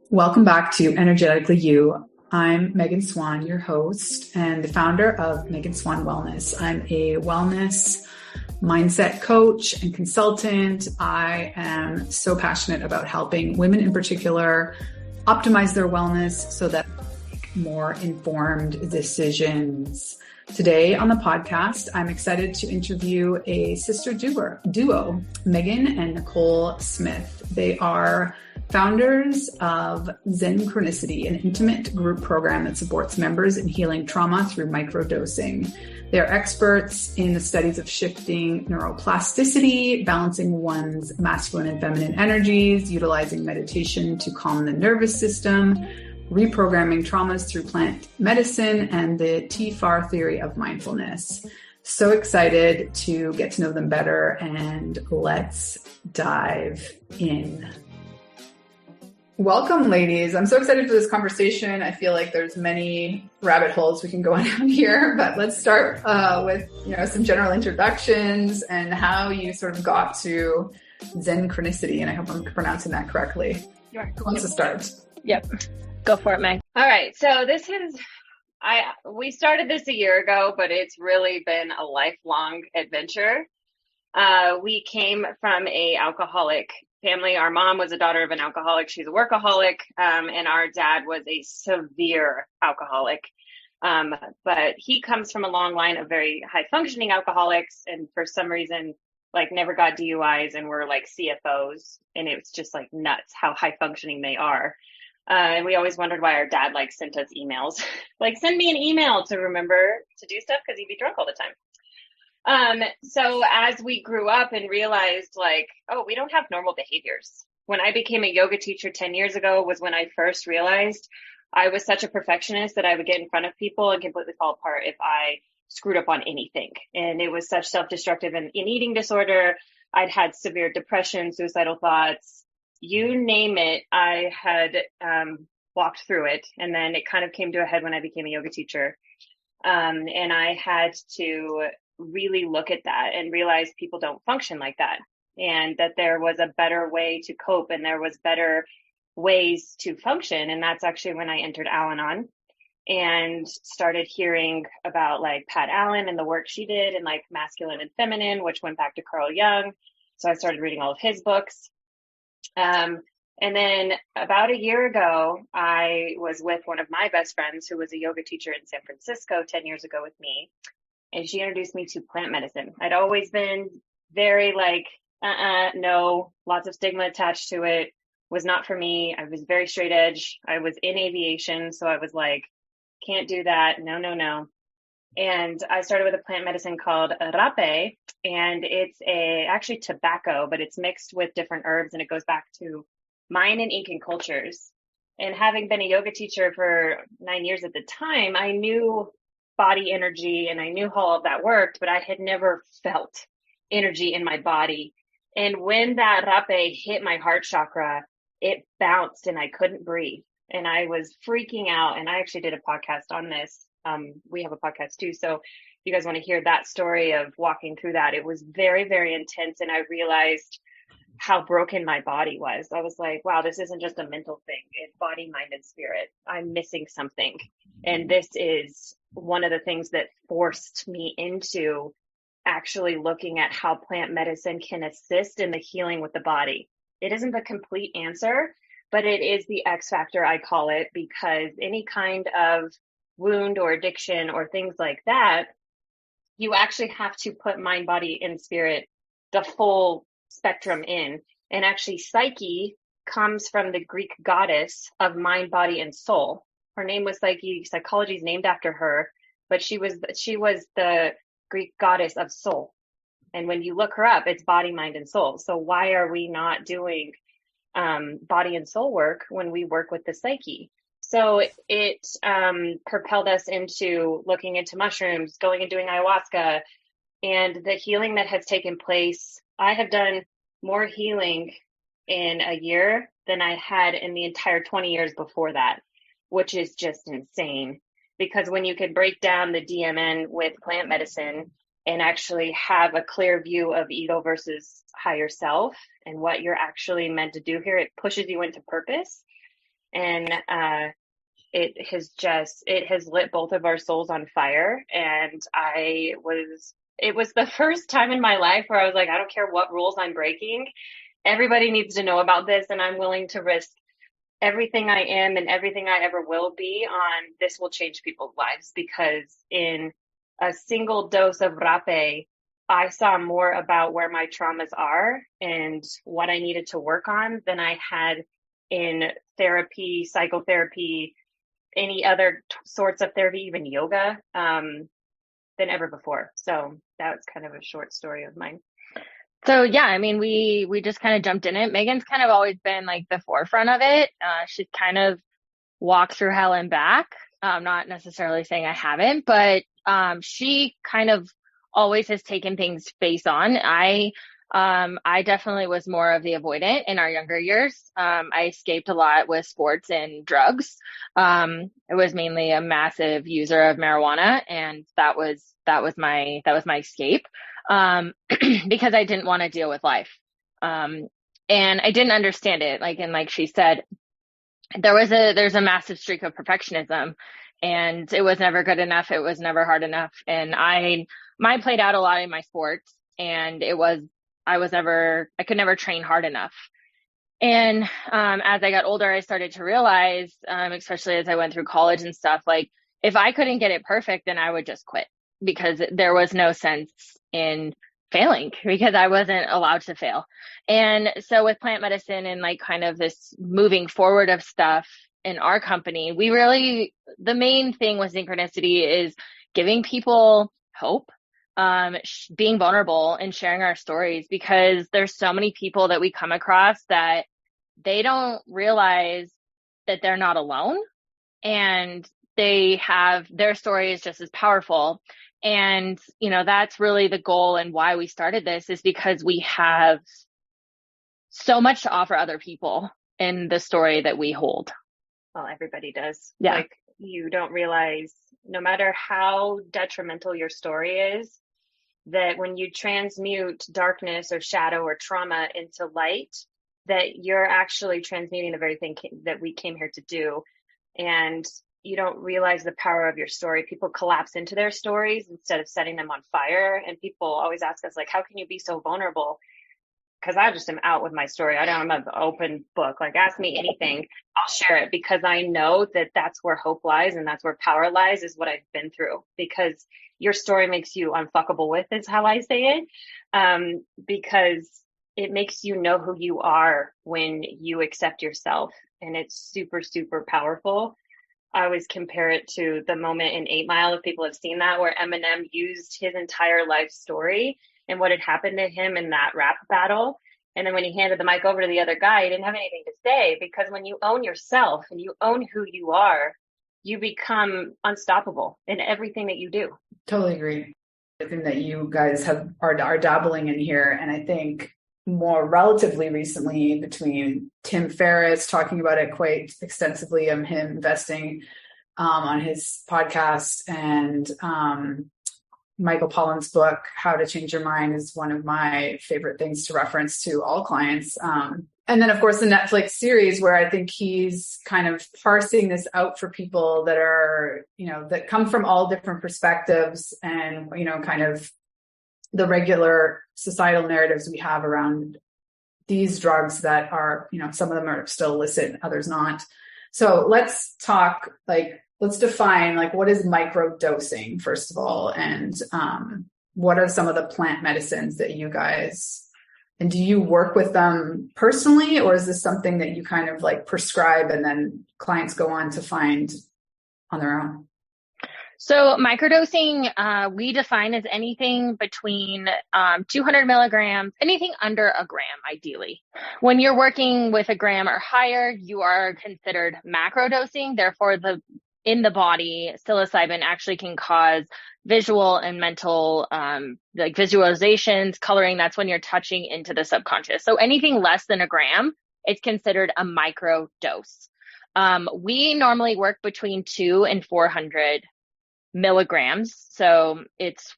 Welcome back to Energetically You. I'm Megan Swan, your host and the founder of Megan Swan Wellness. I'm a wellness mindset coach and consultant. I am so passionate about helping women in particular optimize their wellness so that they make more informed decisions. Today on the podcast, I'm excited to interview a sister duo, Megan and Nicole Smith. They are founders of Synchronicity, an intimate group program that supports members in healing trauma through microdosing. They're experts in the studies of shifting neuroplasticity, balancing one's masculine and feminine energies, utilizing meditation to calm the nervous system, reprogramming traumas through plant medicine, and the TFAR theory of mindfulness. So excited to get to know them better, and let's dive in. Welcome, ladies. I'm so excited for this conversation. I feel like there's many rabbit holes we can go down here, but let's start with some general introductions and how you sort of got to Synchronicity, and I hope I'm pronouncing that correctly. Sure. Who wants to start? Yep. Go for it, Meg. All right. So we started this a year ago, but it's really been a lifelong adventure. We came from a alcoholic family. Our mom was a daughter of an alcoholic. She's a workaholic. And our dad was a severe alcoholic. But he comes from a long line of very high functioning alcoholics. And for some reason, never got DUIs and were CFOs. And it was just nuts how high functioning they are. And we always wondered why our dad sent us emails, send me an email to remember to do stuff because he'd be drunk all the time. So as we grew up and realized we don't have normal behaviors. When I became a yoga teacher 10 years ago was when I first realized I was such a perfectionist that I would get in front of people and completely fall apart if I screwed up on anything. And it was such self-destructive and an eating disorder. I'd had severe depression, suicidal thoughts, you name it. I had, walked through it. And then it kind of came to a head when I became a yoga teacher. And I had to really look at that and realize people don't function like that, and that there was a better way to cope and there was better ways to function. And that's actually when I entered Al-Anon and started hearing about Pat Allen and the work she did and masculine and feminine, which went back to Carl Jung. So I started reading all of his books. And then about a year ago, I was with one of my best friends who was a yoga teacher in San Francisco 10 years ago with me. And she introduced me to plant medicine. I'd always been very no, lots of stigma attached to it. Was not for me. I was very straight edge. I was in aviation. So I was can't do that. No. And I started with a plant medicine called rape. And it's actually tobacco, but it's mixed with different herbs. And it goes back to Mayan and Incan cultures. And having been a yoga teacher for 9 years at the time, I knew body energy and I knew how all of that worked, but I had never felt energy in my body. And when that rape hit my heart chakra, it bounced and I couldn't breathe. And I was freaking out. And I actually did a podcast on this. We have a podcast too. So if you guys want to hear that story of walking through that, it was very, very intense. And I realized how broken my body was. I was wow, this isn't just a mental thing. It's body, mind, and spirit. I'm missing something. And this is one of the things that forced me into actually looking at how plant medicine can assist in the healing with the body. It isn't the complete answer, but it is the X factor, I call it, because any kind of wound or addiction or things like that, you actually have to put mind, body, and spirit, the full spectrum in. And actually, Psyche comes from the Greek goddess of mind, body, and soul. Her name was Psyche. Psychology is named after her, but she was the Greek goddess of soul. And when you look her up, it's body, mind, and soul. So why are we not doing body and soul work when we work with the psyche? So it propelled us into looking into mushrooms, going and doing ayahuasca, and the healing that has taken place. I have done more healing in a year than I had in the entire 20 years before that, which is just insane. Because when you could break down the DMN with plant medicine and actually have a clear view of ego versus higher self and what you're actually meant to do here. It pushes you into purpose. And it has lit both of our souls on fire. And it was the first time in my life where I was like, I don't care what rules I'm breaking. Everybody needs to know about this. And I'm willing to risk everything I am and everything I ever will be on this will change people's lives, because in a single dose of rape, I saw more about where my traumas are and what I needed to work on than I had in therapy, psychotherapy, any other sorts of therapy, even yoga, than ever before. So that's kind of a short story of mine. So yeah, I mean, we just kind of jumped in it. Megan's kind of always been like the forefront of it. She's kind of walked through hell and back. Not necessarily saying I haven't, but she kind of always has taken things face on. I definitely was more of the avoidant in our younger years. I escaped a lot with sports and drugs. I was mainly a massive user of marijuana, and that was my escape. Because I didn't want to deal with life. And I didn't understand it. Like she said, there's a massive streak of perfectionism, and it was never good enough. It was never hard enough. And mine played out a lot in my sports, and I could never train hard enough. And, as I got older, I started to realize, especially as I went through college and stuff, like if I couldn't get it perfect, then I would just quit, because there was no sense in failing, because I wasn't allowed to fail. And so with plant medicine and like kind of this moving forward of stuff in our company, the main thing with synchronicity is giving people hope, being vulnerable and sharing our stories, because there's so many people that we come across that they don't realize that they're not alone, and their story is just as powerful. And, that's really the goal, and why we started this is because we have so much to offer other people in the story that we hold. Well, everybody does. Yeah. Like, you don't realize, no matter how detrimental your story is, that when you transmute darkness or shadow or trauma into light, that you're actually transmuting the very thing that we came here to do. And you don't realize the power of your story. People collapse into their stories instead of setting them on fire. And people always ask us, like, how can you be so vulnerable? Because I just am out with my story. I'm an open book. Like, ask me anything, I'll share it, because I know that that's where hope lies and that's where power lies, is what I've been through. Because your story makes you unfuckable with, is how I say it. Because it makes you know who you are when you accept yourself. And it's super, super powerful. I always compare it to the moment in 8 Mile, if people have seen that, where Eminem used his entire life story and what had happened to him in that rap battle. And then when he handed the mic over to the other guy, he didn't have anything to say, because when you own yourself and you own who you are, you become unstoppable in everything that you do. Totally agree. The thing that you guys are dabbling in here, and I think more relatively recently, between Tim Ferriss talking about it quite extensively, him investing on his podcast, and Michael Pollan's book, How to Change Your Mind, is one of my favorite things to reference to all clients. And then, of course, the Netflix series, where I think he's kind of parsing this out for people that are, that come from all different perspectives, and, kind of the regular societal narratives we have around these drugs that are, some of them are still illicit, others not. So let's define, what is microdosing, first of all, and what are some of the plant medicines that you guys, and do you work with them personally, or is this something that you kind of prescribe and then clients go on to find on their own? So microdosing, we define as anything between 200 milligrams, anything under a gram, ideally. When you're working with a gram or higher, you are considered macrodosing. Therefore, in the body, psilocybin actually can cause visual and mental, visualizations, coloring. That's when you're touching into the subconscious. So anything less than a gram, it's considered a micro dose. We normally work between 200 and 400 milligrams. So it's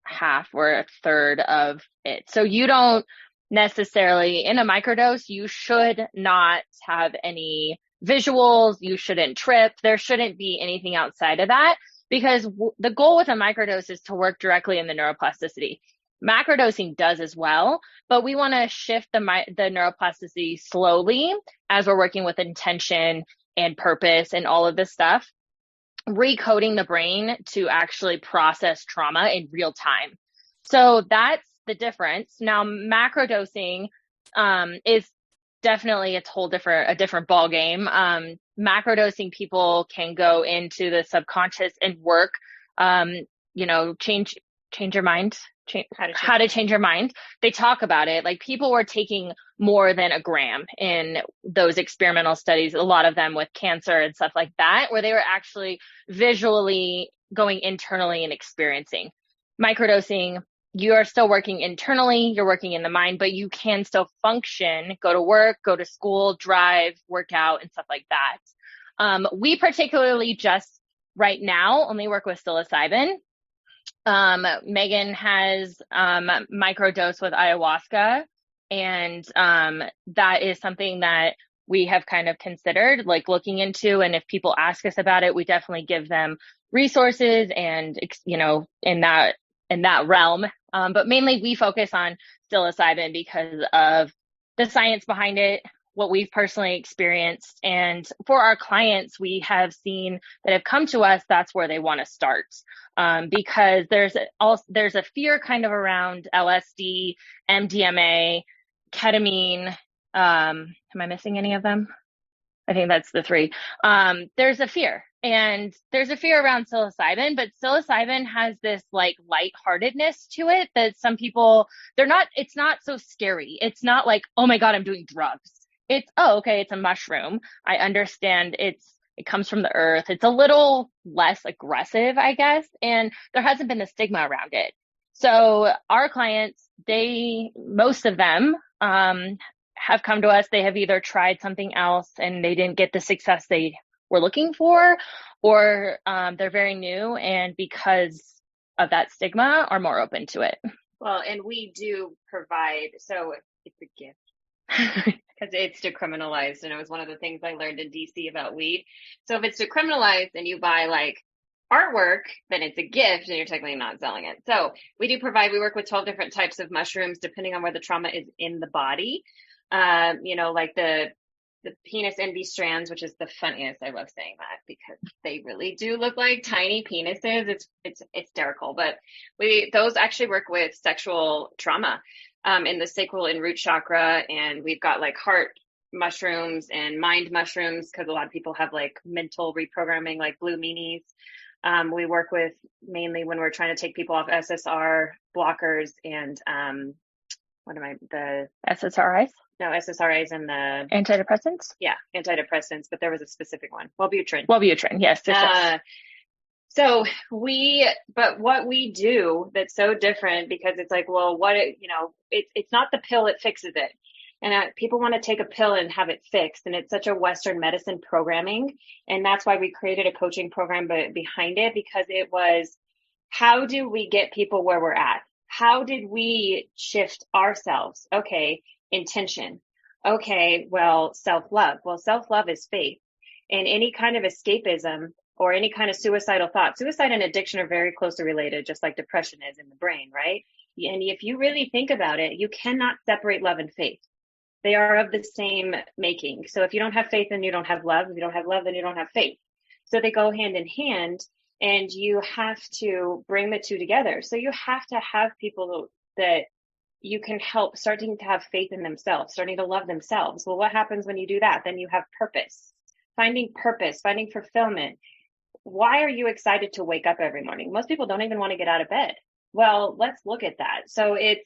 half or a third of it. So you don't necessarily, in a microdose, you should not have any visuals. You shouldn't trip. There shouldn't be anything outside of that, because the goal with a microdose is to work directly in the neuroplasticity. Macrodosing does as well, but we want to shift the neuroplasticity slowly as we're working with intention and purpose and all of this stuff, recoding the brain to actually process trauma in real time. So that's the difference. Now, macrodosing is definitely a different ball game. Macrodosing, people can go into the subconscious and work, change your mind. How to change your mind. They talk about it. Like, people were taking more than a gram in those experimental studies, a lot of them with cancer and stuff like that, where they were actually visually going internally and experiencing. Microdosing, you are still working internally, you're working in the mind, but you can still function, go to work, go to school, drive, work out, and stuff like that. We particularly just right now only work with psilocybin. Megan has microdose with ayahuasca, and that is something that we have kind of considered like looking into. And if people ask us about it, we definitely give them resources and, in that realm. But mainly we focus on psilocybin because of the science behind it, what we've personally experienced. And for our clients, we have seen that have come to us, that's where they want to start. Because there's a fear kind of around LSD, MDMA, ketamine. Am I missing any of them? I think that's the three. There's a fear, and there's a fear around psilocybin, but psilocybin has this like lightheartedness to it that some people, it's not so scary. It's not like, oh my God, I'm doing drugs. It's, oh, okay, it's a mushroom. I understand it comes from the earth. It's a little less aggressive, I guess. And there hasn't been the stigma around it. So our clients, most of them, have come to us. They have either tried something else and they didn't get the success they were looking for, or they're very new, and because of that stigma are more open to it. Well, and we do provide, so it's a gift. Because it's decriminalized, and it was one of the things I learned in DC about weed. So if it's decriminalized and you buy like artwork, then it's a gift and you're technically not selling it. So we work with 12 different types of mushrooms depending on where the trauma is in the body. Like the penis envy strands, which is the funniest. I love saying that because they really do look like tiny penises. It's hysterical, but those actually work with sexual trauma. In the sacral and root chakra, and we've got like heart mushrooms and mind mushrooms because a lot of people have like mental reprogramming, like blue meanies. We work with mainly when we're trying to take people off SSR blockers and the SSRIs? No, SSRIs and the antidepressants. Yeah, antidepressants, but there was a specific one. Wellbutrin, yes. So but what we do that's so different, because it's like, well, it's not the pill that fixes it. And people want to take a pill and have it fixed. And it's such a Western medicine programming. And that's why we created a coaching program behind it, because it was, how do we get people where we're at? How did we shift ourselves? Okay, intention. Okay, well, self-love. Well, self-love is faith. And any kind of escapism or any kind of suicidal thought. Suicide and addiction are very closely related, just like depression is in the brain, right? And if you really think about it, you cannot separate love and faith. They are of the same making. So if you don't have faith, then you don't have love. If you don't have love, then you don't have faith. So they go hand in hand, and you have to bring the two together. So you have to have people that you can help starting to have faith in themselves, starting to love themselves. Well, what happens when you do that? Then you have purpose, finding fulfillment. Why are you excited to wake up every morning? Most people don't even want to get out of bed. Well, let's look at that. So it's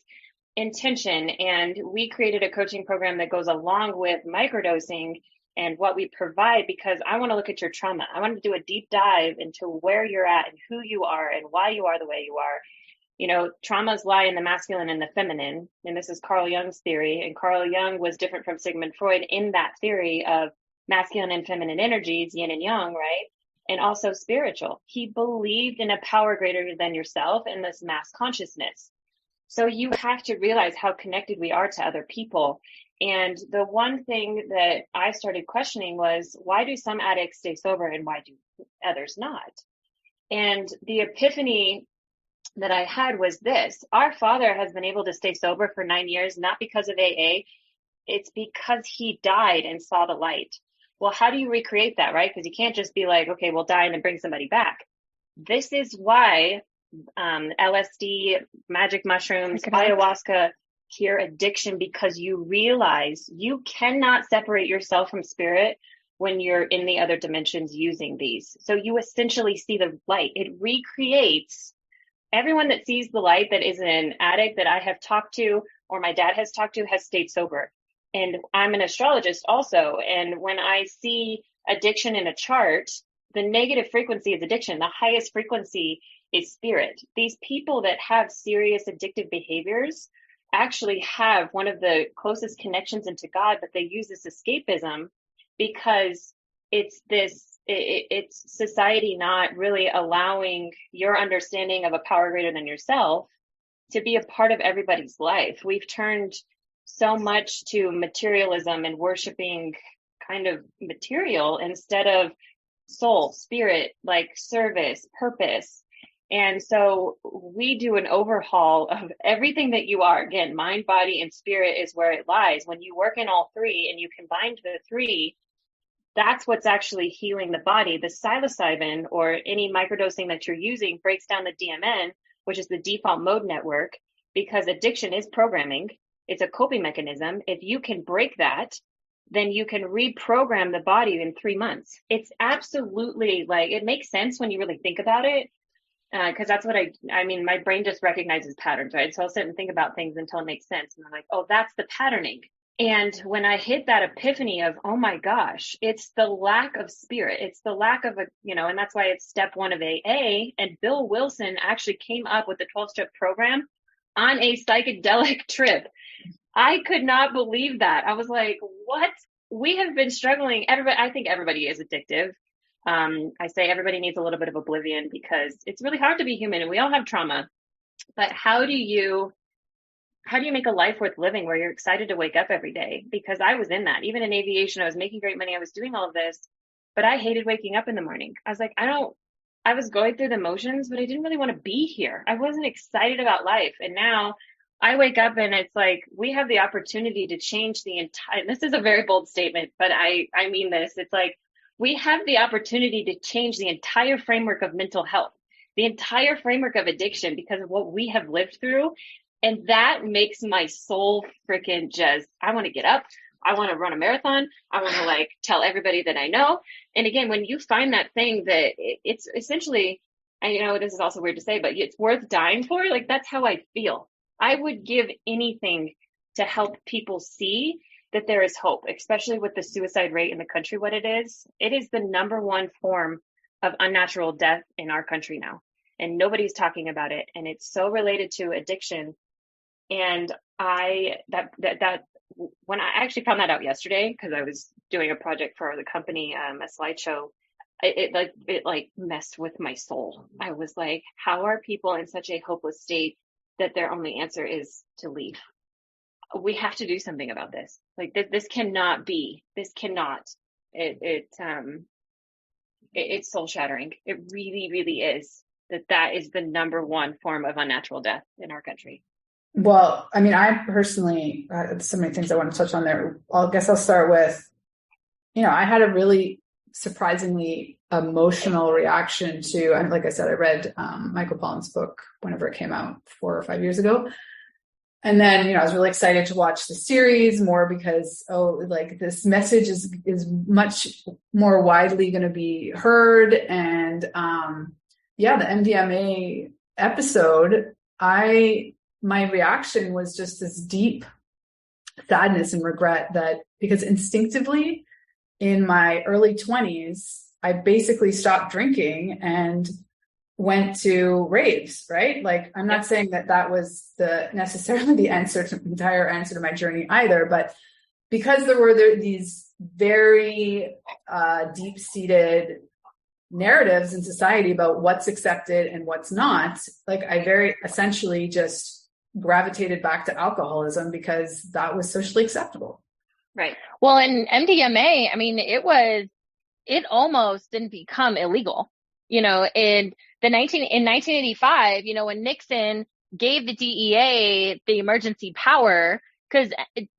intention. And we created a coaching program that goes along with microdosing and what we provide, because I want to look at your trauma. I want to do a deep dive into where you're at and who you are and why you are the way you are. Traumas lie in the masculine and the feminine. And this is Carl Jung's theory. And Carl Jung was different from Sigmund Freud in that theory of masculine and feminine energies, yin and yang, right? and also spiritual. He believed in a power greater than yourself and this mass consciousness. So you have to realize how connected we are to other people. And the one thing that I started questioning was, why do some addicts stay sober and why do others not? And the epiphany that I had was this: our father has been able to stay sober for 9 years, not because of AA. It's because he died and saw the light. Well, how do you recreate that, right? Because you can't just be like, okay, we'll die and then bring somebody back. This is why LSD, magic mushrooms, ayahuasca cure addiction, because you realize you cannot separate yourself from spirit when you're in the other dimensions using these. So you essentially see the light. It recreates. Everyone that sees the light that is an addict that I have talked to or my dad has talked to has stayed sober. And I'm an astrologist also. And when I see addiction in a chart, the negative frequency is addiction. The highest frequency is spirit. These people that have serious addictive behaviors actually have one of the closest connections into God, but they use this escapism because it's society not really allowing your understanding of a power greater than yourself to be a part of everybody's life. We've turned so much to materialism and worshiping kind of material instead of soul, spirit, like service, purpose. And so we do an overhaul of everything that you are. Again, mind, body, and spirit is where it lies. When you work in all three and you combine the three, that's what's actually healing the body. The psilocybin or any microdosing that you're using breaks down the DMN, which is the default mode network, because addiction is programming. It's a coping mechanism. If you can break that, then you can reprogram the body in 3 months. It's absolutely like, it makes sense when you really think about it. Because that's what I mean, my brain just recognizes patterns, right? So I'll sit and think about things until it makes sense. And I'm like, oh, that's the patterning. And when I hit that epiphany of, oh my gosh, it's the lack of spirit. It's the lack of and that's why it's step one of AA. And Bill Wilson actually came up with the 12-step program on a psychedelic trip. I could not believe that. I was like, what? We have been struggling. I think everybody is addictive. I say everybody needs a little bit of oblivion because it's really hard to be human and we all have trauma. But how do you make a life worth living where you're excited to wake up every day? Because I was in that. Even in aviation, I was making great money. I was doing all of this, but I hated waking up in the morning. I was like, I was going through the motions, but I didn't really want to be here. I wasn't excited about life. And now I wake up and it's like, we have the opportunity to change the entire, this is a very bold statement, but I mean this. It's like, we have the opportunity to change the entire framework of mental health, the entire framework of addiction because of what we have lived through. And that makes my soul freaking I want to get up. I want to run a marathon. I want to tell everybody that I know. And again, when you find that thing that it's essentially, I know this is also weird to say, but it's worth dying for. That's how I feel. I would give anything to help people see that there is hope, especially with the suicide rate in the country, what it is. It is the number one form of unnatural death in our country now. And nobody's talking about it. And it's so related to addiction. And when I actually found that out yesterday, because I was doing a project for the company, a slideshow, it messed with my soul. I was like, how are people in such a hopeless state that their only answer is to leave? We have to do something about this. This cannot be. This cannot. It's soul shattering. It really, really is. That is the number one form of unnatural death in our country. Well, I mean, I personally, so many things I want to touch on there. I guess I'll start with, I had a really surprisingly emotional reaction to, and like I said, I read Michael Pollan's book whenever it came out 4 or 5 years ago. And then, I was really excited to watch the series more because, this message is much more widely going to be heard. And, the MDMA episode, my reaction was just this deep sadness and regret that because instinctively in my early 20s, I basically stopped drinking and went to raves, right? I'm not saying that was necessarily the entire answer to my journey either, but because there were these very deep-seated narratives in society about what's accepted and what's not, like I very essentially just gravitated back to alcoholism because that was socially acceptable. Right. Well, in MDMA, I mean, it almost didn't become illegal, in 1985, when Nixon gave the DEA the emergency power, because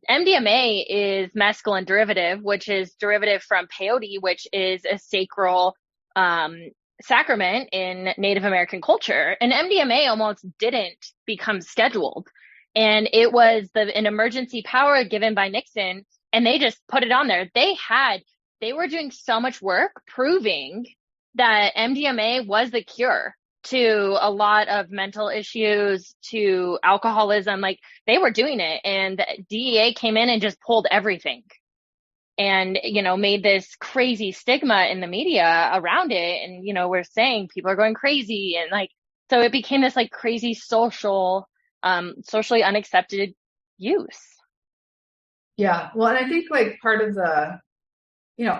MDMA is mescaline derivative, which is derivative from peyote, which is a sacral sacrament in Native American culture. And MDMA almost didn't become scheduled. And it was an emergency power given by Nixon, and they just put it on there. They were doing so much work proving that MDMA was the cure to a lot of mental issues, to alcoholism. Like, they were doing it, and the DEA came in and just pulled everything and, made this crazy stigma in the media around it. And, we're saying people are going crazy. And so it became this crazy socially unaccepted use. Yeah. Well, and I think part of the,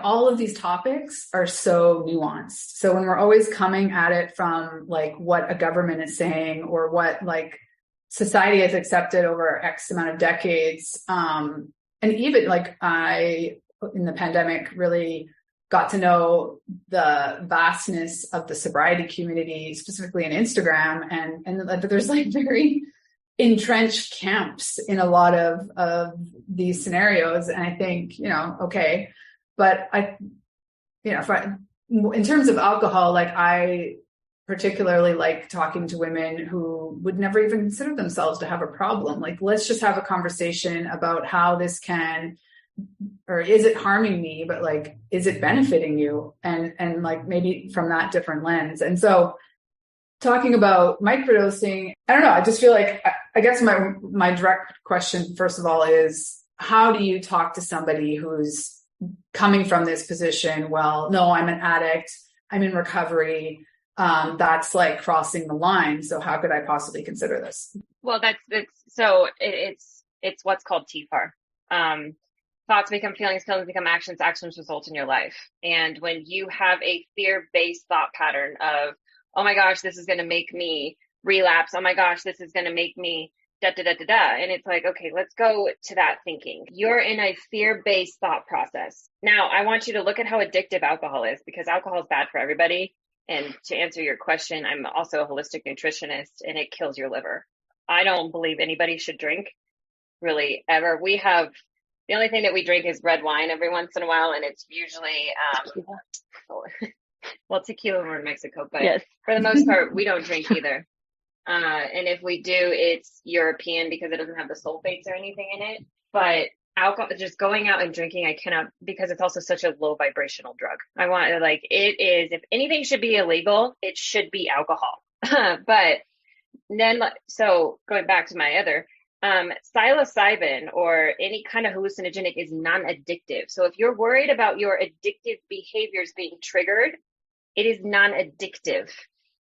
all of these topics are so nuanced. So when we're always coming at it from what a government is saying or what society has accepted over X amount of decades, and even I, in the pandemic, really got to know the vastness of the sobriety community, specifically in Instagram, and there's very entrenched camps in a lot of these scenarios. And I think, okay. But in terms of alcohol, I particularly like talking to women who would never even consider themselves to have a problem. Let's just have a conversation about how this can, or is it harming me, but is it benefiting you? And maybe from that different lens. And so talking about microdosing, I don't know, I just feel I guess my direct question, first of all, is how do you talk to somebody who's coming from this position? Well, no, I'm an addict, I'm in recovery. That's crossing the line. So how could I possibly consider this? Well, it's what's called TFAR. Thoughts become feelings, feelings become actions, actions result in your life. And when you have a fear-based thought pattern of, oh my gosh, this is going to make me relapse. Oh my gosh, this is going to make me da, da, da, da, da. And it's okay, let's go to that thinking. You're in a fear-based thought process. Now, I want you to look at how addictive alcohol is, because alcohol is bad for everybody. And to answer your question, I'm also a holistic nutritionist, and it kills your liver. I don't believe anybody should drink, really, ever. The only thing that we drink is red wine every once in a while, and it's usually, tequila over in Mexico, but yes. For the most part, we don't drink either. And if we do, it's European because it doesn't have the sulfates or anything in it. But alcohol, just going out and drinking, I cannot, because it's also such a low vibrational drug. I want it is, if anything should be illegal, it should be alcohol. But then, so going back to my other, psilocybin or any kind of hallucinogenic is non-addictive. So if you're worried about your addictive behaviors being triggered, it is non-addictive.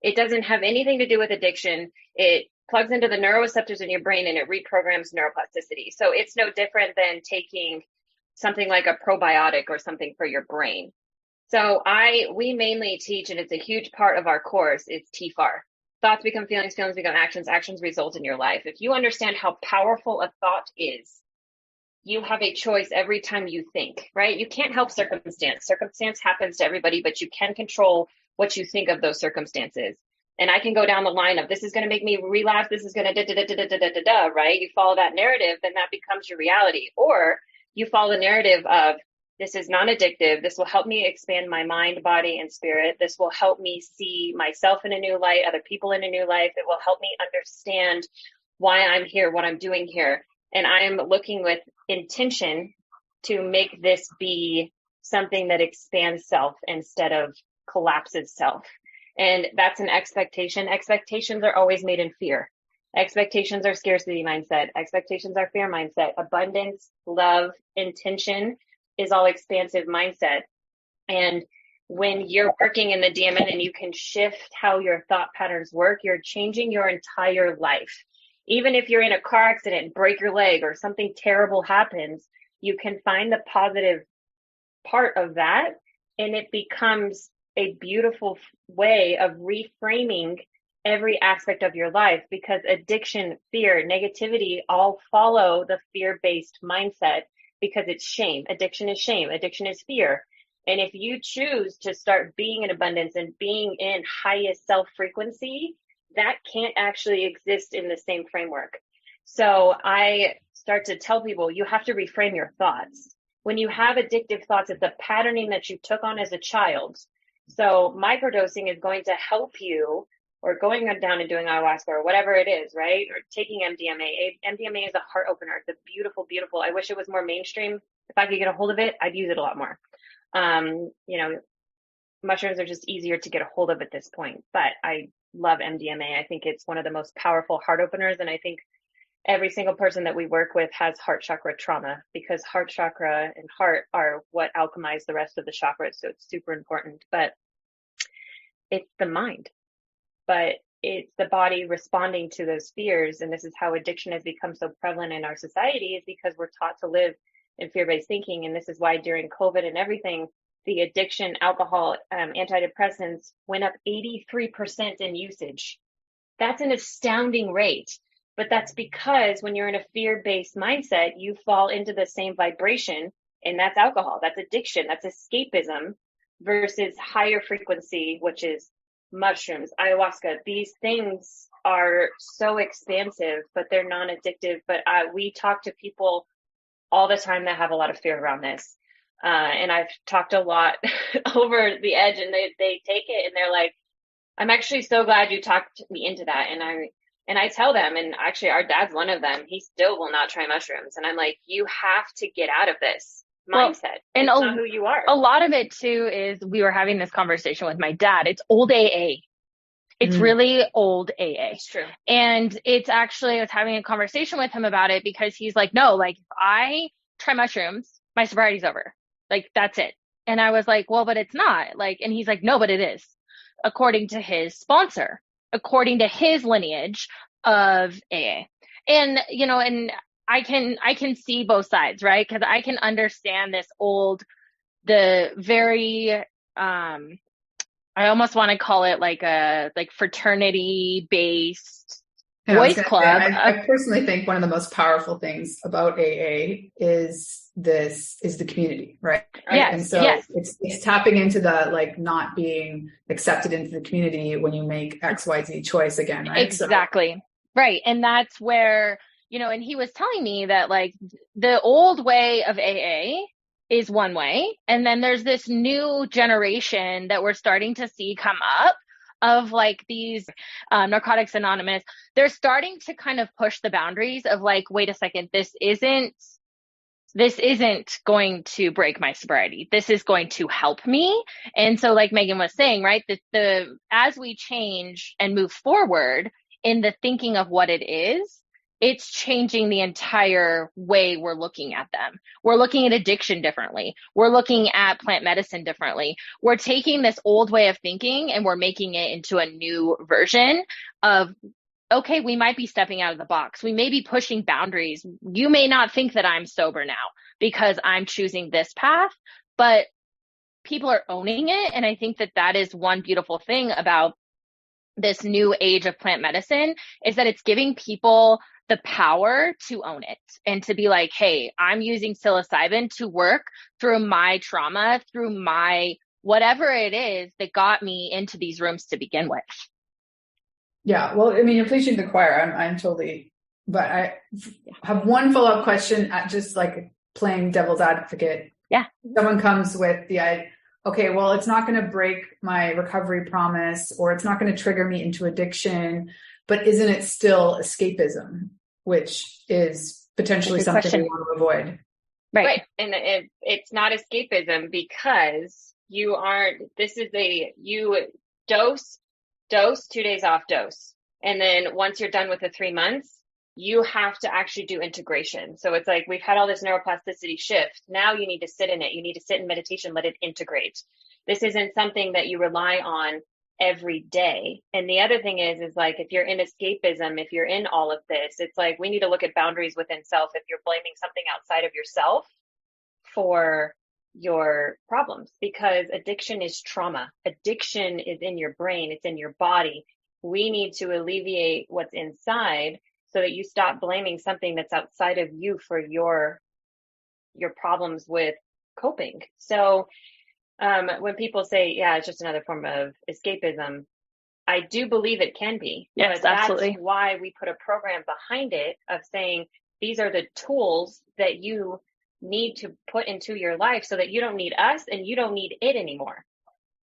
It doesn't have anything to do with addiction. It plugs into the neuroreceptors in your brain and it reprograms neuroplasticity. So it's no different than taking something like a probiotic or something for your brain. So we mainly teach, and it's a huge part of our course, is TFAR. Thoughts become feelings, feelings become actions, actions result in your life. If you understand how powerful a thought is, you have a choice every time you think, right? You can't help circumstance. Circumstance happens to everybody, but you can control what you think of those circumstances. And I can go down the line of, this is going to make me relapse, this is going to da, right? You follow that narrative, then that becomes your reality. Or you follow the narrative of, this is non-addictive. This will help me expand my mind, body, and spirit. This will help me see myself in a new light, other people in a new life. It will help me understand why I'm here, what I'm doing here. And I am looking with intention to make this be something that expands self instead of collapses self. And that's an expectation. Expectations are always made in fear. Expectations are scarcity mindset. Expectations are fear mindset. Abundance, love, intention is all expansive mindset. And when you're working in the DMN and you can shift how your thought patterns work, you're changing your entire life. Even if you're in a car accident, break your leg, or something terrible happens, you can find the positive part of that, and it becomes a beautiful way of reframing every aspect of your life, because addiction, fear, negativity all follow the fear-based mindset, because it's shame. Addiction is shame. Addiction is fear. And if you choose to start being in abundance and being in highest self frequency, that can't actually exist in the same framework. So I start to tell people, you have to reframe your thoughts. When you have addictive thoughts, it's a patterning that you took on as a child. So microdosing is going to help you, or going down and doing ayahuasca or whatever it is, right? Or taking MDMA. MDMA is a heart opener. It's a beautiful, beautiful. I wish it was more mainstream. If I could get a hold of it, I'd use it a lot more. Mushrooms are just easier to get a hold of at this point, but I love MDMA. I think it's one of the most powerful heart openers. And I think every single person that we work with has heart chakra trauma, because heart chakra and heart are what alchemize the rest of the chakras. So it's super important, but it's the mind, but it's the body responding to those fears. And this is how addiction has become so prevalent in our society, is because we're taught to live in fear-based thinking. And this is why during COVID and everything, the addiction, alcohol, antidepressants went up 83% in usage. That's an astounding rate. But that's because when you're in a fear-based mindset, you fall into the same vibration, and that's alcohol, that's addiction, that's escapism, versus higher frequency, which is mushrooms, ayahuasca. These things are so expansive, but they're non-addictive. But we talk to people all the time that have a lot of fear around this. And I've talked a lot over the edge, and they take it and they're like, I'm actually so glad you talked me into that. And I tell them, and actually our dad's one of them, he still will not try mushrooms. And I'm like, you have to get out of this mindset. And it's not who you are. A lot of it too is, we were having this conversation with my dad. It's old AA. It's really old AA. It's true. And it's actually, I was having a conversation with him about it, because he's like, no, like if I try mushrooms, my sobriety's over. Like that's it. And I was like, well, but it's not. Like, and he's like, no, but it is. According to his sponsor, according to his lineage of AA. And, and I can see both sides, right? Because I can understand the very, I almost want to call it like a fraternity based boys club. I personally think one of the most powerful things about AA is the community, right? Yes, and so it's tapping into the not being accepted into the community when you make XYZ choice again, right? Exactly. Right. And that's where, and he was telling me that the old way of AA is one way. And then there's this new generation that we're starting to see come up of these Narcotics Anonymous. They're starting to kind of push the boundaries of wait a second, this isn't going to break my sobriety. This is going to help me. And so like Megan was saying, right, as we change and move forward in the thinking of what it is, it's changing the entire way we're looking at them. We're looking at addiction differently. We're looking at plant medicine differently. We're taking this old way of thinking and we're making it into a new version of, okay, we might be stepping out of the box. We may be pushing boundaries. You may not think that I'm sober now because I'm choosing this path, but people are owning it. And I think that is one beautiful thing about this new age of plant medicine, is that it's giving people the power to own it and to be like, hey, I'm using psilocybin to work through my trauma, through my whatever it is that got me into these rooms to begin with. Yeah. Well, I mean, you're preaching to the choir. I'm totally, but I have one follow-up question at just playing devil's advocate. Yeah. Someone comes with okay, well, it's not going to break my recovery promise, or it's not going to trigger me into addiction, but isn't it still escapism, which is potentially something we want to avoid? Right. And it's not escapism, because you dose, 2 days off, dose. And then once you're done with the 3 months, you have to actually do integration. So it's we've had all this neuroplasticity shift. Now you need to sit in it. You need to sit in meditation, let it integrate. This isn't something that you rely on every day. And the other thing is if you're in escapism, if you're in all of this, it's we need to look at boundaries within self. If you're blaming something outside of yourself for your problems, because addiction is trauma. Addiction is in your brain. It's in your body. We need to alleviate what's inside so that you stop blaming something that's outside of you for your problems with coping. So when people say, yeah, it's just another form of escapism, I do believe it can be. Yes, but absolutely. That's why we put a program behind it of saying, these are the tools that you need to put into your life so that you don't need us and you don't need it anymore.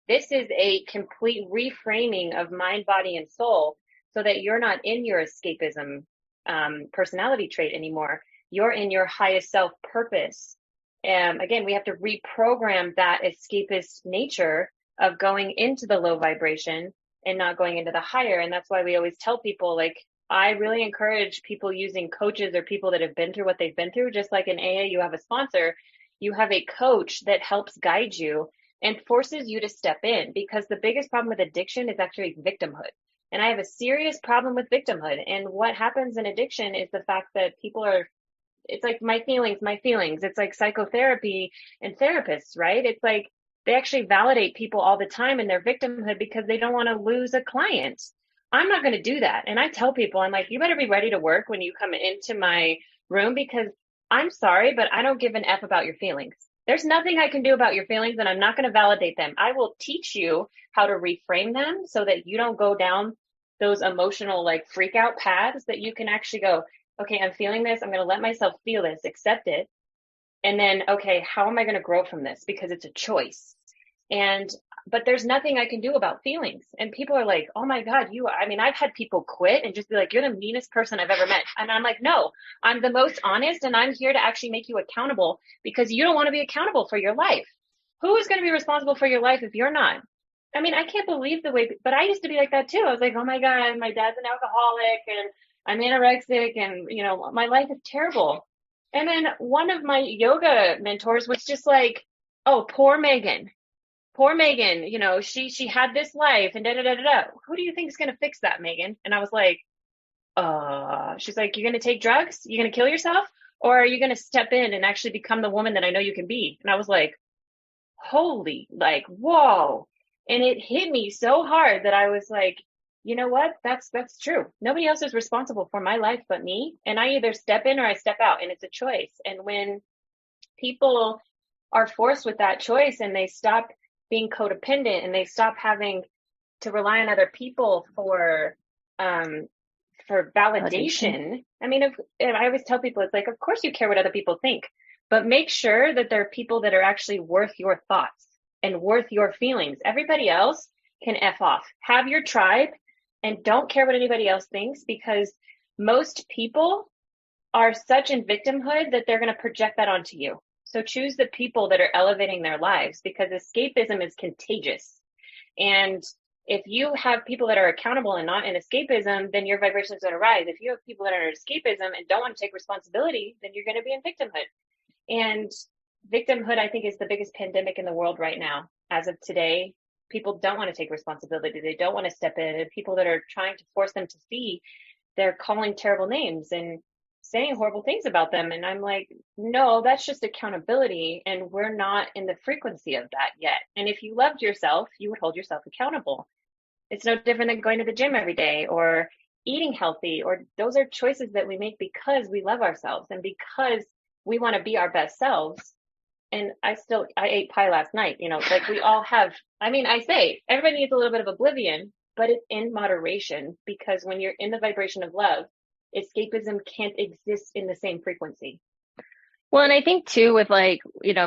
This is a complete reframing of mind, body, and soul so that you're not in your escapism personality trait anymore. You're in your highest self purpose. Again, we have to reprogram that escapist nature of going into the low vibration and not going into the higher. And that's why we always tell people, like, I really encourage people using coaches or people that have been through what they've been through. Just like in AA, you have a sponsor, you have a coach that helps guide you and forces you to step in, because the biggest problem with addiction is actually victimhood. And I have a serious problem with victimhood. And what happens in addiction is the fact that people are, it's like my feelings. It's like psychotherapy and therapists, right? It's like they actually validate people all the time in their victimhood because they don't want to lose a client. I'm not going to do that. And I tell people, I'm like, you better be ready to work when you come into my room, because I'm sorry, but I don't give an F about your feelings. There's nothing I can do about your feelings, and I'm not going to validate them. I will teach you how to reframe them so that you don't go down those emotional, like, freak out paths, that you can actually go, okay, I'm feeling this. I'm going to let myself feel this, accept it. And then, okay, how am I going to grow from this? Because it's a choice. But there's nothing I can do about feelings. And people are like, oh my God, I've had people quit and just be like, you're the meanest person I've ever met. And I'm like, no, I'm the most honest, and I'm here to actually make you accountable, because you don't want to be accountable for your life. Who is going to be responsible for your life if you're not? I mean, I can't believe the way, but I used to be like that too. I was like, oh my God, my dad's an alcoholic and I'm anorexic and, my life is terrible. And then one of my yoga mentors was just like, oh, poor Megan, she had this life and da-da-da-da-da. Who do you think is going to fix that, Megan? And I was like, she's like, you're going to take drugs? You're going to kill yourself? Or are you going to step in and actually become the woman that I know you can be? And I was like, holy, like, whoa. And it hit me so hard that I was like, you know what? That's true. Nobody else is responsible for my life but me. And I either step in or I step out, and it's a choice. And when people are forced with that choice and they stop being codependent and they stop having to rely on other people for validation. I mean, I always tell people, it's like, of course you care what other people think, but make sure that there are people that are actually worth your thoughts and worth your feelings. Everybody else can F off. Have your tribe and don't care what anybody else thinks, because most people are such in victimhood that they're going to project that onto you. So choose the people that are elevating their lives, because escapism is contagious. And if you have people that are accountable and not in escapism, then your vibration is going to rise. If you have people that are in escapism and don't want to take responsibility, then you're going to be in victimhood. And victimhood, I think, is the biggest pandemic in the world right now. As of today, people don't want to take responsibility. They don't want to step in. And people that are trying to force them to see, they're calling terrible names and saying horrible things about them. And I'm like, no, that's just accountability. And we're not in the frequency of that yet. And if you loved yourself, you would hold yourself accountable. It's no different than going to the gym every day or eating healthy, or those are choices that we make because we love ourselves and because we want to be our best selves. And I ate pie last night, like we all have. I say everybody needs a little bit of oblivion, but it's in moderation, because when you're in the vibration of love, escapism can't exist in the same frequency. Well, and I think too, with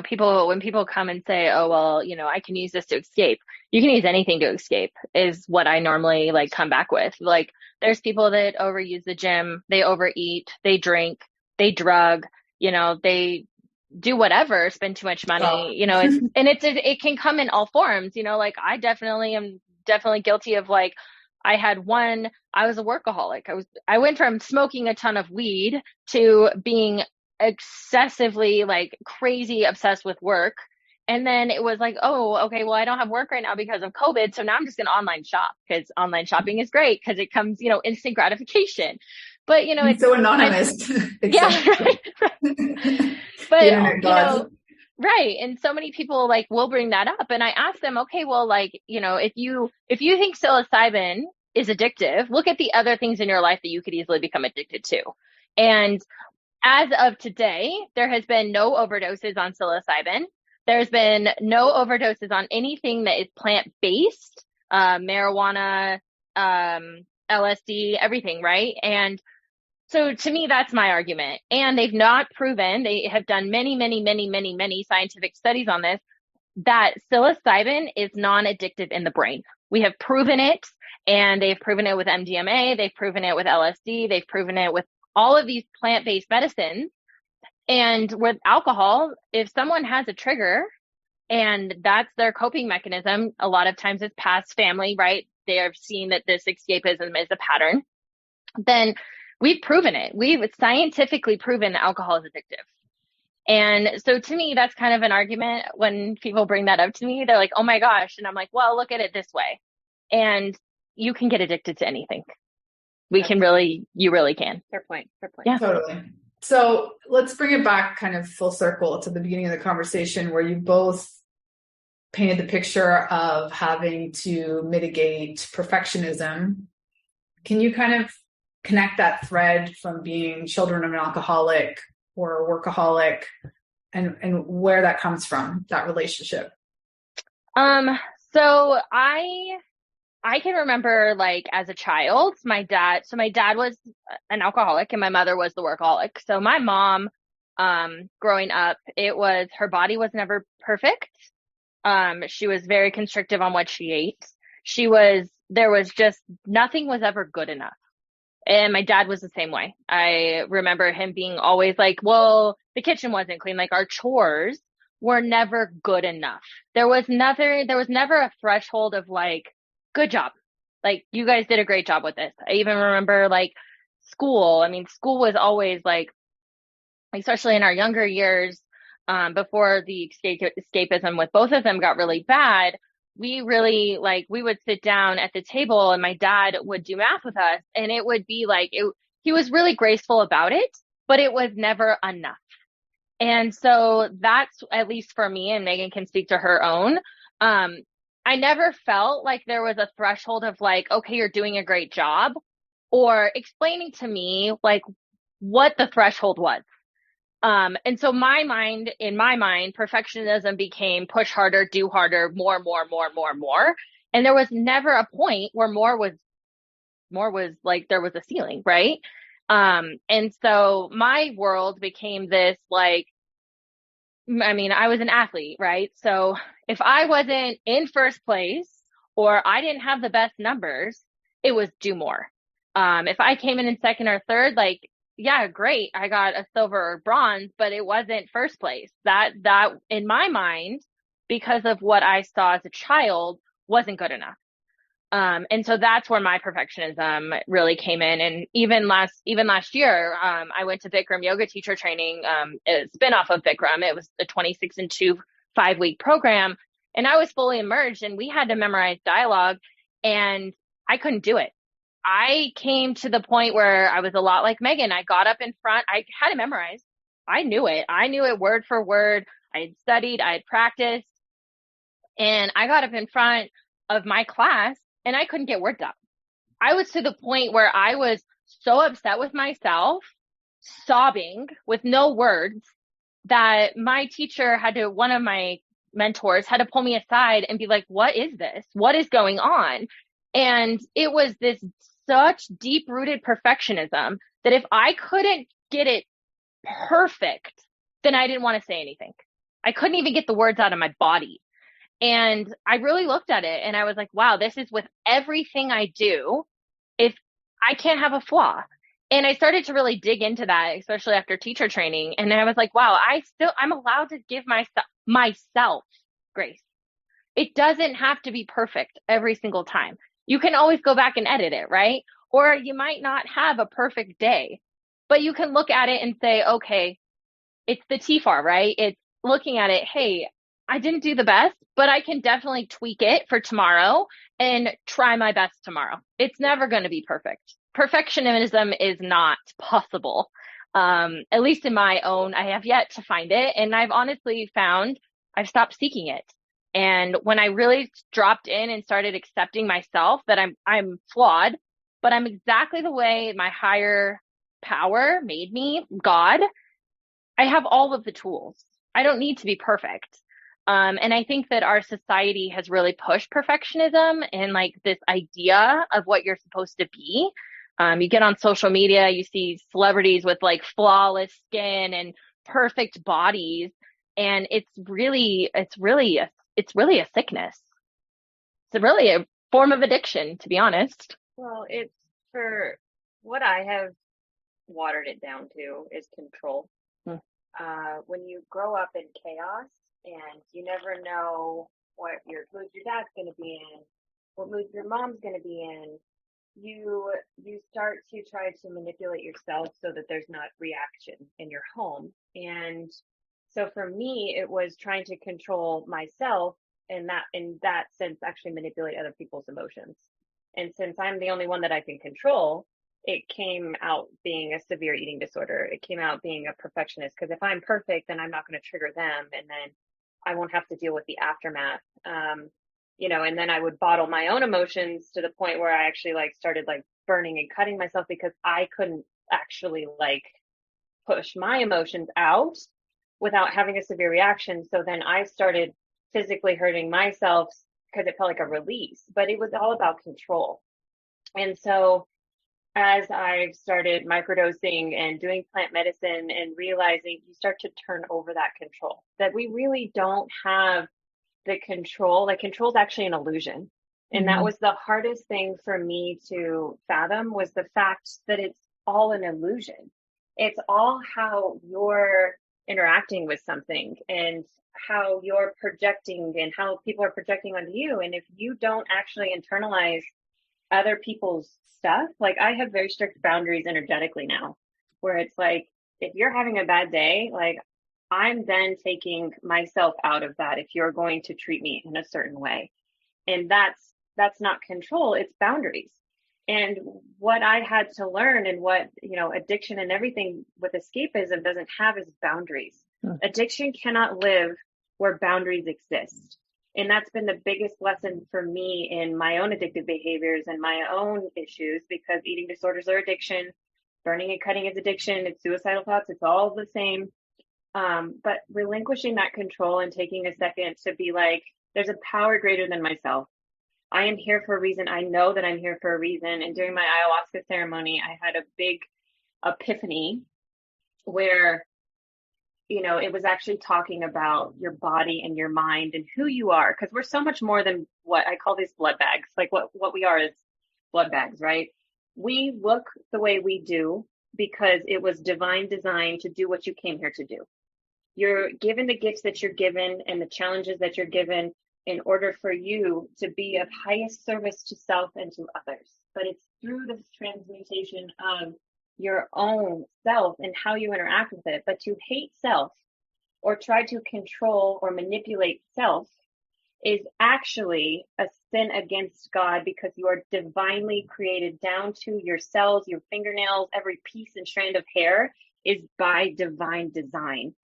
people, when people come and say, oh, well, I can use this to escape, you can use anything to escape, is what I normally come back with. Like, there's people that overuse the gym, they overeat, they drink, they drug, they do whatever, spend too much money, it can come in all forms, I definitely am guilty of I was a workaholic. I went from smoking a ton of weed to being excessively crazy obsessed with work. And then it was like, oh, okay, well, I don't have work right now because of COVID. So now I'm just going to online shop, because online shopping is great because it comes, instant gratification. But, it's so anonymous. Yeah. Right. But, Right. And so many people like will bring that up. And I ask them, okay, well, like, if you think psilocybin is addictive, look at the other things in your life that you could easily become addicted to. And as of today, there has been no overdoses on psilocybin. There's been no overdoses on anything that is plant-based, marijuana, LSD, everything, right? And so to me, that's my argument. And they've not proven, they have done many, many, many, many, many scientific studies on this, that psilocybin is non-addictive in the brain. We have proven it, and they've proven it with MDMA, they've proven it with LSD, they've proven it with all of these plant-based medicines. And with alcohol, if someone has a trigger and that's their coping mechanism, a lot of times it's past family, right? They have seen that this escapism is a pattern. Then we've proven it. We've scientifically proven that alcohol is addictive. And so to me, that's kind of an argument when people bring that up to me. They're like, oh my gosh. And I'm like, well, look at it this way. And you can get addicted to anything. You really can. Fair point. Yeah. Totally. So let's bring it back kind of full circle to the beginning of the conversation where you both painted the picture of having to mitigate perfectionism. Can you kind of connect that thread from being children of an alcoholic or a workaholic and where that comes from, that relationship? So I can remember, like, as a child, my dad was an alcoholic and my mother was the workaholic. So my mom, growing up, her body was never perfect. She was very constrictive on what she ate. Nothing was ever good enough. And my dad was the same way. I remember him being always like, well, the kitchen wasn't clean. Like, our chores were never good enough. There was never a threshold of like, good job. Like, you guys did a great job with this. I even remember like school. I mean, school was always like, especially in our younger years, before the escapism with both of them got really bad, we would sit down at the table and my dad would do math with us, and it would be like, he was really graceful about it, but it was never enough. And so that's, at least for me, and Megan can speak to her own, I never felt like there was a threshold of like, okay, you're doing a great job, or explaining to me like what the threshold was. And so in my mind, perfectionism became push harder, do harder, more. And there was never a point where more was like, there was a ceiling, right? And so my world became this like, I mean, I was an athlete, right? So if I wasn't in first place or I didn't have the best numbers, it was do more. If I came in second or third, like, yeah, great, I got a silver or bronze, but it wasn't first place. That in my mind, because of what I saw as a child, wasn't good enough. And so that's where my perfectionism really came in. And even last year, I went to Bikram yoga teacher training, a spinoff of Bikram. It was a 26 and 2 5-week program. And I was fully immersed, and we had to memorize dialogue, and I couldn't do it. I came to the point where I was a lot like Megan. I got up in front. I had to memorize. I knew it. Word for word. I had studied. I had practiced. And I got up in front of my class, and I couldn't get words out. I was to the point where I was so upset with myself, sobbing with no words, that my teacher one of my mentors had to pull me aside and be like, what is this? What is going on? And it was this such deep-rooted perfectionism that if I couldn't get it perfect, then I didn't want to say anything. I couldn't even get the words out of my body. And I really looked at it and I was like, wow, this is with everything I do, if I can't have a flaw. And I started to really dig into that, especially after teacher training. And I was like, wow, I'm allowed to give myself grace. It doesn't have to be perfect every single time. You can always go back and edit it, right? Or you might not have a perfect day, but you can look at it and say, okay, it's the TFAR, right? It's looking at it, hey, I didn't do the best, but I can definitely tweak it for tomorrow and try my best tomorrow. It's never going to be perfect. Perfectionism is not possible. At least in my own, I have yet to find it. And I've honestly found I've stopped seeking it. And when I really dropped in and started accepting myself that I'm flawed, but I'm exactly the way my higher power made me, God, I have all of the tools. I don't need to be perfect. And I think that our society has really pushed perfectionism and like this idea of what you're supposed to be. You get on social media, you see celebrities with like flawless skin and perfect bodies. And it's really a sickness. It's really a form of addiction, to be honest. Well, it's for what I have watered it down to is control. Hmm. When you grow up in chaos and you never know what mood your dad's going to be in, what mood your mom's going to be in, you start to try to manipulate yourself so that there's not reaction in your home. And so for me, it was trying to control myself and that in that sense actually manipulate other people's emotions. And since I'm the only one that I can control, it came out being a severe eating disorder. It came out being a perfectionist because if I'm perfect, then I'm not going to trigger them, and then I won't have to deal with the aftermath. And then I would bottle my own emotions to the point where I actually like started like burning and cutting myself because I couldn't actually like push my emotions out without having a severe reaction. So then I started physically hurting myself because it felt like a release, but it was all about control. And so as I've started microdosing and doing plant medicine and realizing you start to turn over that control, that we really don't have the control, like control is actually an illusion. And that was the hardest thing for me to fathom was the fact that it's all an illusion. It's all how you're interacting with something and how you're projecting and how people are projecting onto you. And if you don't actually internalize other people's stuff, like I have very strict boundaries energetically now, where it's like, if you're having a bad day, like I'm then taking myself out of that if you're going to treat me in a certain way. And that's not control, it's boundaries. And what I had to learn and what, addiction and everything with escapism doesn't have is boundaries. Addiction cannot live where boundaries exist. And that's been the biggest lesson for me in my own addictive behaviors and my own issues, because eating disorders are addiction, burning and cutting is addiction, it's suicidal thoughts, it's all the same. But relinquishing that control and taking a second to be like, there's a power greater than myself. I am here for a reason. I know that I'm here for a reason. And during my ayahuasca ceremony, I had a big epiphany where it was actually talking about your body and your mind and who you are, because we're so much more than what I call these blood bags. Like what we are is blood bags, right? We look the way we do because it was divine design to do what you came here to do. You're given the gifts that you're given and the challenges that you're given in order for you to be of highest service to self and to others. But it's through the transmutation of your own self and how you interact with it. But to hate self or try to control or manipulate self is actually a sin against God, because you are divinely created down to your cells, your fingernails, every piece and strand of hair is by divine design.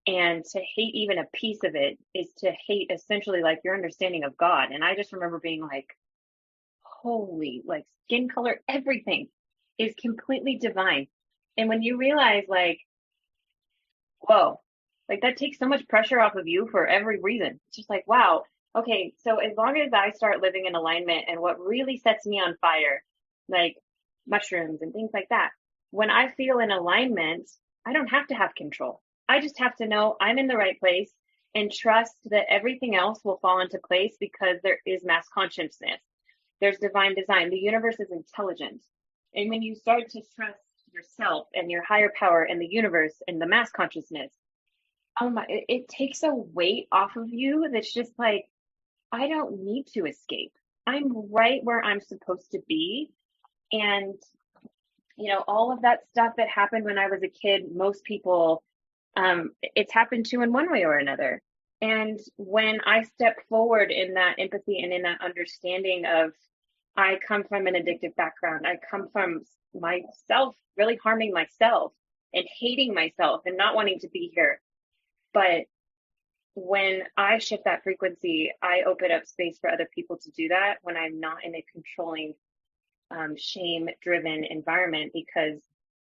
And to hate even a piece of it is to hate essentially like your understanding of God. And I just remember being like, holy, like skin color, everything is completely divine. And when you realize like, whoa, like that takes so much pressure off of you for every reason. It's just like, wow, okay, so as long as I start living in alignment and what really sets me on fire, like mushrooms and things like that, when I feel in alignment, I don't have to have control. I just have to know I'm in the right place and trust that everything else will fall into place because there is mass consciousness. There's divine design. The universe is intelligent. And when you start to trust yourself and your higher power and the universe and the mass consciousness, oh my, it takes a weight off of you that's just like, I don't need to escape. I'm right where I'm supposed to be. And, all of that stuff that happened when I was a kid, most people, it's happened to in one way or another. And when I step forward in that empathy and in that understanding of, I come from an addictive background, I come from myself, really harming myself. and hating myself and not wanting to be here. But when I shift that frequency, I open up space for other people to do that when I'm not in a controlling, shame-driven environment, because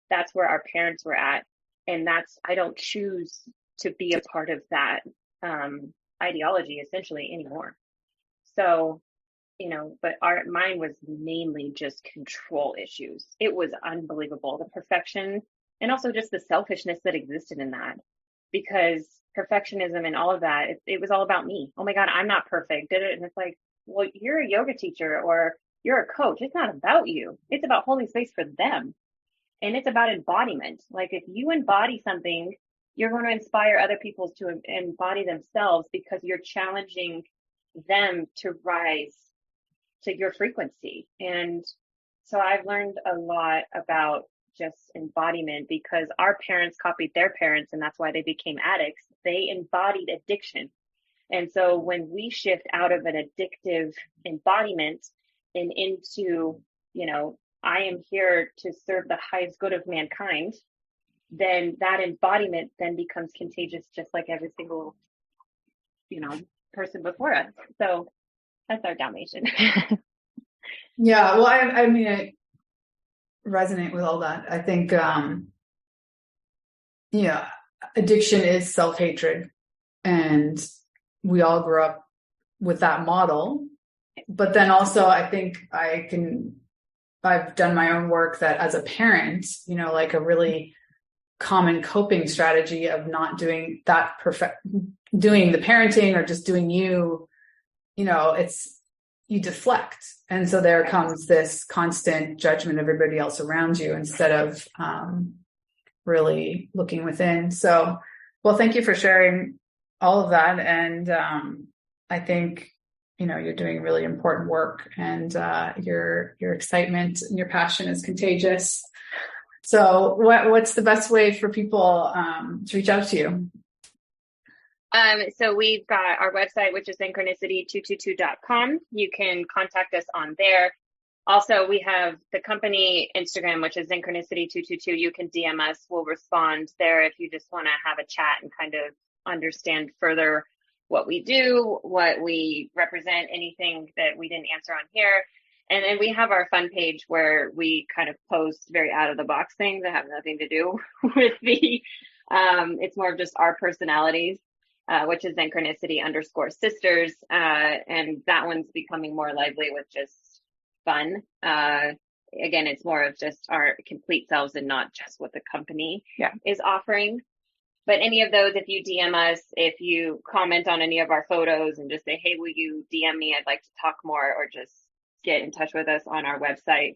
that's where our parents were at. And I don't choose to be a part of that ideology essentially anymore. So, but mine was mainly just control issues. It was unbelievable, the perfection and also just the selfishness that existed in that, because perfectionism and all of that, it was all about me. Oh my God, I'm not perfect. And it's like, well, you're a yoga teacher or you're a coach. It's not about you. It's about holding space for them. And it's about embodiment. Like if you embody something, you're going to inspire other people to embody themselves, because you're challenging them to rise to your frequency. And so I've learned a lot about just embodiment, because our parents copied their parents, and that's why they became addicts. They embodied addiction. And so when we shift out of an addictive embodiment and into, I am here to serve the highest good of mankind, then that embodiment then becomes contagious, just like every single, person before us. So that's our Dalmatian. Yeah. Well, I mean, I resonate with all that. I think, addiction is self-hatred, and we all grew up with that model. But then also I think I've done my own work that as a parent, like a really common coping strategy of not doing that doing the parenting or just doing you deflect. And so there comes this constant judgment of everybody else around you instead of really looking within. So, well, thank you for sharing all of that. And I think, you're doing really important work, and your excitement and your passion is contagious. So what's the best way for people to reach out to you? So we've got our website, which is synchronicity222.com. You can contact us on there. Also, we have the company Instagram, which is synchronicity222. You can DM us. We'll respond there if you just want to have a chat and kind of understand further what we do, what we represent, anything that we didn't answer on here. And then we have our fun page where we kind of post very out of the box things that have nothing to do with it's more of just our personalities, which is synchronicity_sisters. And that one's becoming more lively with just fun. Again, it's more of just our complete selves and not just what the company is offering. But any of those, if you DM us, if you comment on any of our photos and just say, hey, will you DM me? I'd like to talk more, or just get in touch with us on our website,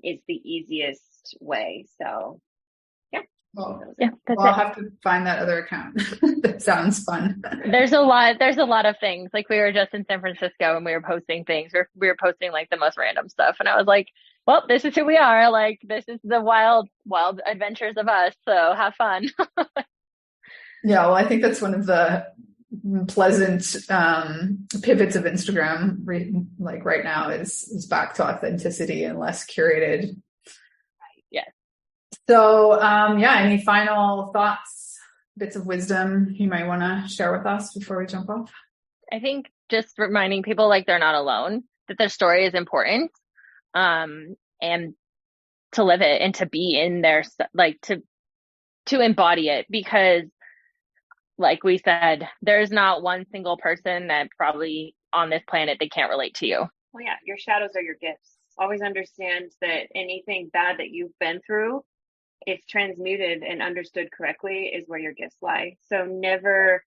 is the easiest way. So, yeah. I'll have to find that other account. That sounds fun. There's a lot of things. Like we were just in San Francisco and we were posting things. We were posting like the most random stuff. And I was like, well, this is who we are. Like, this is the wild adventures of us. So have fun. Yeah. Well, I think that's one of the pleasant pivots of Instagram like right now is back to authenticity and less curated. Yes. So, any final thoughts, bits of wisdom you might want to share with us before we jump off? I think just reminding people like they're not alone, that their story is important, and to live it and to be in their, like to embody it, because like we said, there's not one single person that probably on this planet that can't relate to you. Well, yeah, your shadows are your gifts. Always understand that anything bad that you've been through, if transmuted and understood correctly, is where your gifts lie. So never,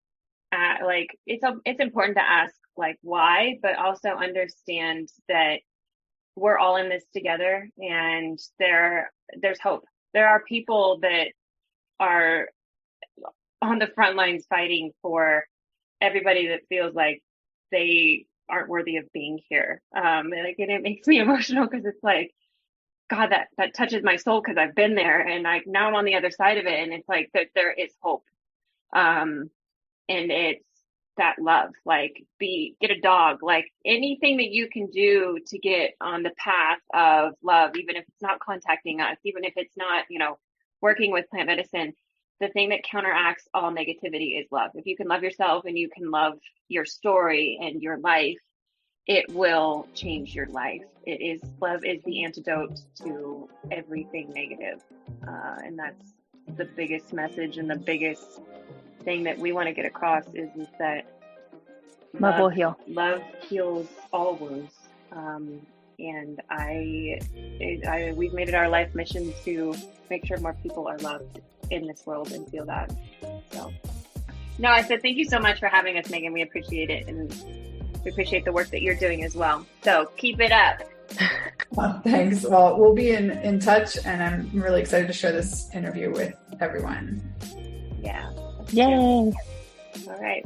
it's important to ask like why, but also understand that we're all in this together, and there's hope. There are people that are on the front lines fighting for everybody that feels like they aren't worthy of being here. And it makes me emotional, because it's like, God, that touches my soul, because I've been there, and now I'm on the other side of it, and it's like that there is hope. And it's that love, like get a dog, like anything that you can do to get on the path of love, even if it's not contacting us, even if it's not, working with plant medicine, the thing that counteracts all negativity is love. If you can love yourself and you can love your story and your life, it will change your life. Love is the antidote to everything negative. And that's the biggest message and the biggest thing that we want to get across is that love will heal. Love heals all wounds. And we've made it our life mission to make sure more people are loved in this world and feel that. So, no, I said thank you so much for having us, Megan. We appreciate it, and we appreciate the work that you're doing as well. So keep it up. Well, thanks. Well, we'll be in touch, and I'm really excited to share this interview with everyone. Yeah. Yay. All right.